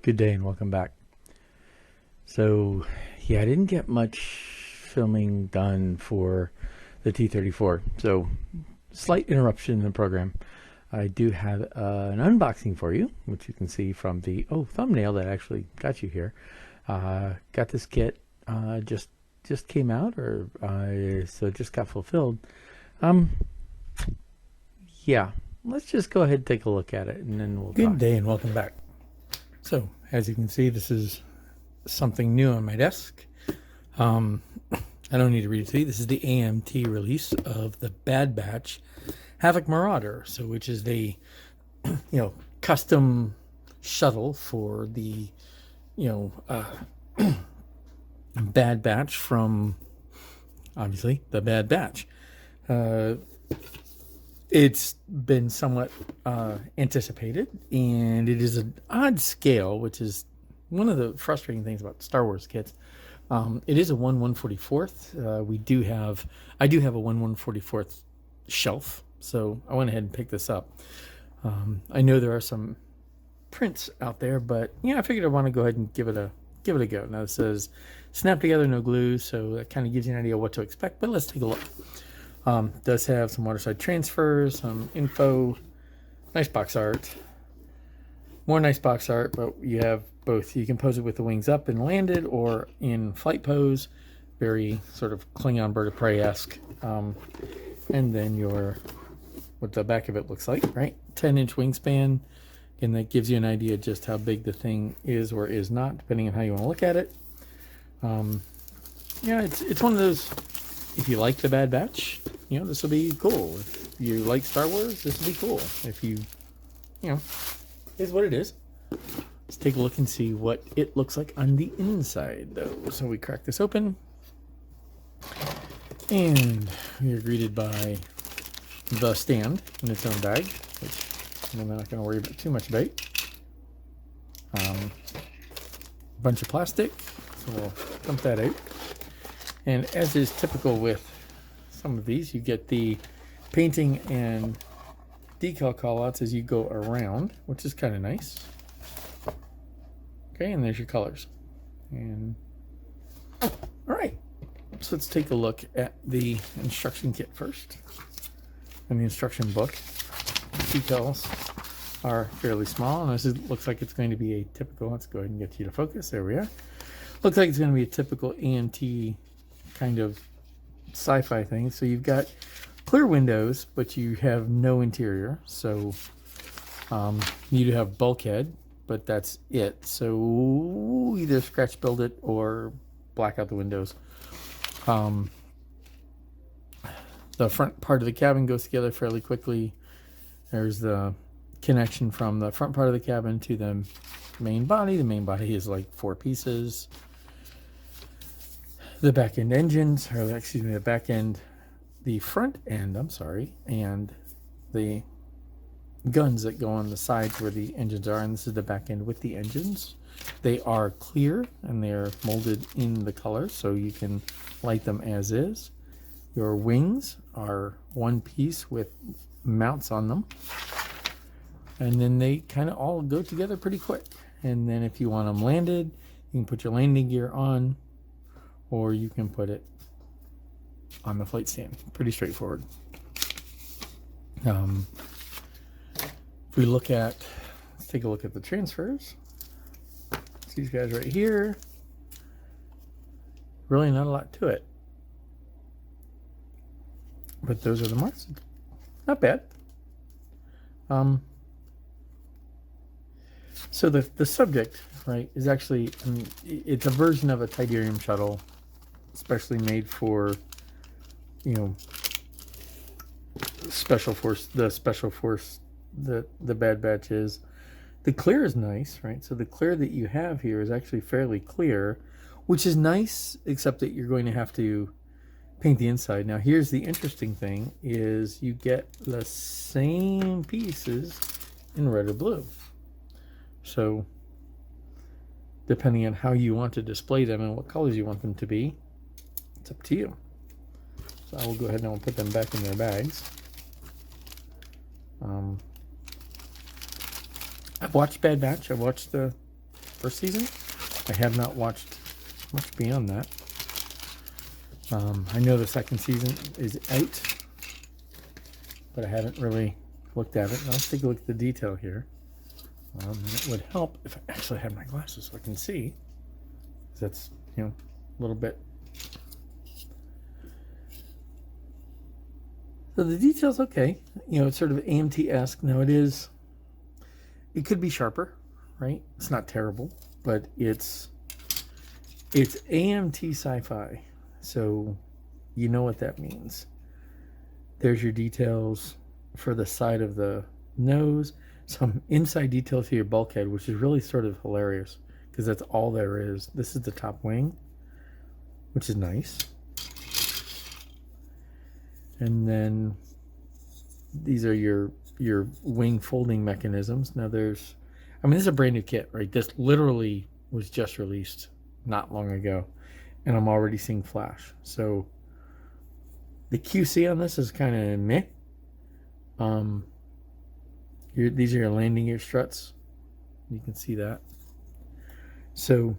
Good day and welcome back. So, yeah, I didn't get much filming done for the T-34. So, slight interruption in the program. I do have an unboxing for you, which you can see from the thumbnail that actually got you here. Got this kit just came out, or so it just got fulfilled. Yeah, let's just go ahead and take a look at it, and then we'll talk. Good day and welcome back. So, as you can see, this is something new on my desk. I don't need to read it to you. This is the AMT release of the Bad Batch Havoc Marauder, so which is the custom shuttle for the Bad Batch from obviously the Bad Batch. It's been somewhat anticipated, and it is an odd scale, which is one of the frustrating things about Star Wars kits. It is a 1/144th. I do have a 1/144th shelf, so I went ahead and picked this up. I know there are some prints out there, but I figured I want to go ahead and give it a go. Now it says snap together, no glue, so that kind of gives you an idea of what to expect. But let's take a look. Does have some waterside transfers, some info, nice box art, more nice box art, but you have both. You can pose it with the wings up and landed, or in flight pose, very sort of Klingon bird of prey-esque. And then what the back of it looks like, right? 10-inch wingspan, and that gives you an idea just how big the thing is or is not, depending on how you want to look at it. It's one of those. If you like the Bad Batch, this will be cool. If you like Star Wars, this will be cool. If you, is what it is. Let's take a look and see what it looks like on the inside, though. So we crack this open, and we are greeted by the stand in its own bag, which I'm not going to worry about too much about. Bunch of plastic, so we'll dump that out. And as is typical with some of these, you get the painting and decal callouts as you go around, which is kind of nice. Okay, and there's your colors. And all right, so let's take a look at the instruction kit first. And the instruction book. The details are fairly small, and this looks like it's going to be a typical. Let's go ahead and get you to focus. There we are. Looks like it's going to be a typical AMT kind of sci-fi thing. So you've got clear windows, but you have no interior. So you do have bulkhead, but that's it. So either scratch build it or black out the windows. The front part of the cabin goes together fairly quickly. There's the connection from the front part of the cabin to the main body. The main body is like 4 pieces. The back end engines, or excuse me, the front end, and the guns that go on the sides where the engines are, and this is the back end with the engines. They are clear and they're molded in the color, so you can light them as is. Your wings are one piece with mounts on them, and then they kind of all go together pretty quick. And then if you want them landed, you can put your landing gear on, or you can put it on the flight stand. Pretty straightforward. If we let's take a look at the transfers. These guys right here. Really not a lot to it. But those are the marks. Not bad. So the subject, right, is actually, it's a version of a Tidarium shuttle, especially made for, special force, the Bad Batch is. The clear is nice, right? So the clear that you have here is actually fairly clear, which is nice, except that you're going to have to paint the inside. Now here's the interesting thing, is you get the same pieces in red or blue. So depending on how you want to display them and what colors you want them to be, it's up to you. So I will go ahead and I'll put them back in their bags. I've watched Bad Batch. I've watched the first season. I have not watched much beyond that. I know the second season is out, but I haven't really looked at it. Let's take a look at the detail here. And it would help if I actually had my glasses so I can see. That's, you know, a little bit. So the detail's okay. You know, it's sort of AMT-esque. Now it could be sharper, right? It's not terrible, but it's AMT sci-fi. So you know what that means. There's your details for the side of the nose, some inside details to your bulkhead, which is really sort of hilarious because that's all there is. This is the top wing, which is nice. And then these are your wing folding mechanisms. Now this is a brand new kit, right? This literally was just released not long ago, and I'm already seeing flash. So the QC on this is kind of meh. These are your landing gear struts. You can see that. So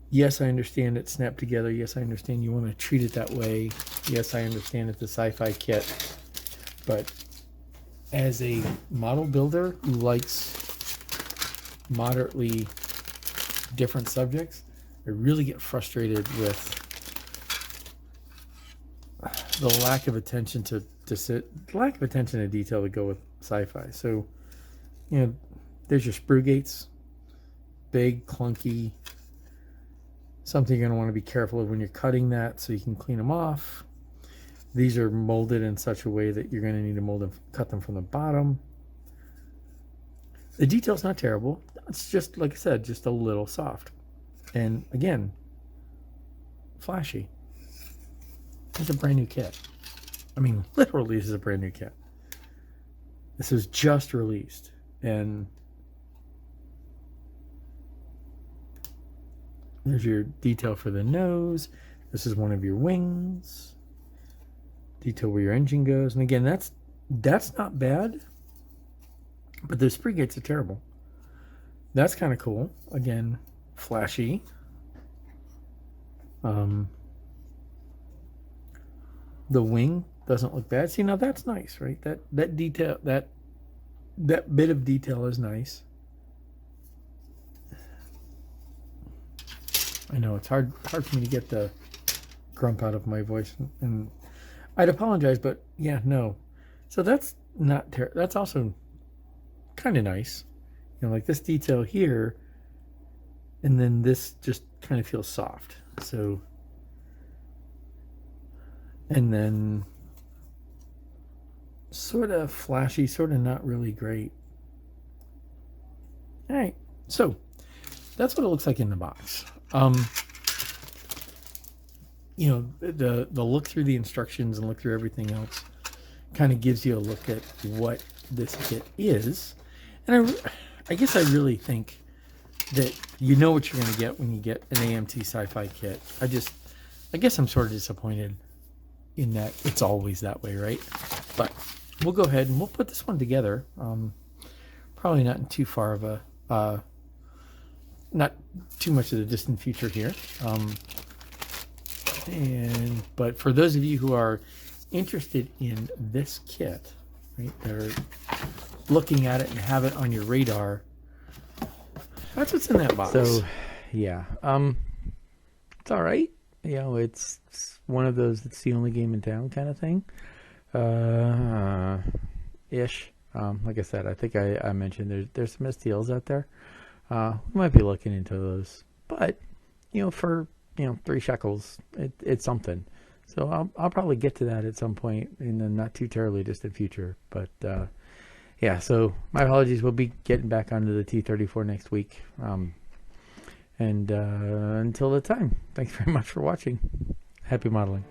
yes, I understand it's snapped together. Yes, I understand you want to treat it that way. Yes, I understand it's a sci-fi kit. But as a model builder who likes moderately different subjects, I really get frustrated with the lack of attention to detail to go with sci-fi. So, you know, there's your sprue gates, big, clunky, something you're going to want to be careful of when you're cutting that so you can clean them off. These are molded in such a way that you're going to need to cut them from the bottom. The detail's not terrible. It's just, like I said, just a little soft. And again, flashy. It's a brand new kit. I mean, literally, this is a brand new kit. This was just released. And there's your detail for the nose. This is one of your wings. Detail where your engine goes. And again, that's not bad. But the sprue gates are terrible. That's kind of cool. Again, flashy. The wing doesn't look bad. See, now that's nice, right? That detail, that bit of detail is nice. I know it's hard for me to get the grump out of my voice, and I'd apologize, but yeah, no. So that's not terrible. That's also kind of nice. You know, like this detail here, and then this just kind of feels soft. So, and then sort of flashy, sort of not really great. All right, so that's what it looks like in the box. You know, the look through the instructions and look through everything else kind of gives you a look at what this kit is. And I guess I really think that you know what you're going to get when you get an AMT sci-fi kit. I guess I'm sort of disappointed in that it's always that way, right? But we'll go ahead and we'll put this one together. Probably not in too far of a, not too much of the distant future here. But for those of you who are interested in this kit, right, they're looking at it and have it on your radar, that's what's in that box. So, yeah, it's all right. You know, it's one of those that's the only game in town kind of thing, ish. Like I said, I think I mentioned there's some STLs out there. We might be looking into those, but you know, for 3 shekels, it's something. So I'll probably get to that at some point in the not too terribly distant future. But yeah, so my apologies. We'll be getting back onto the T-34 next week. And until the time, thanks very much for watching. Happy modeling.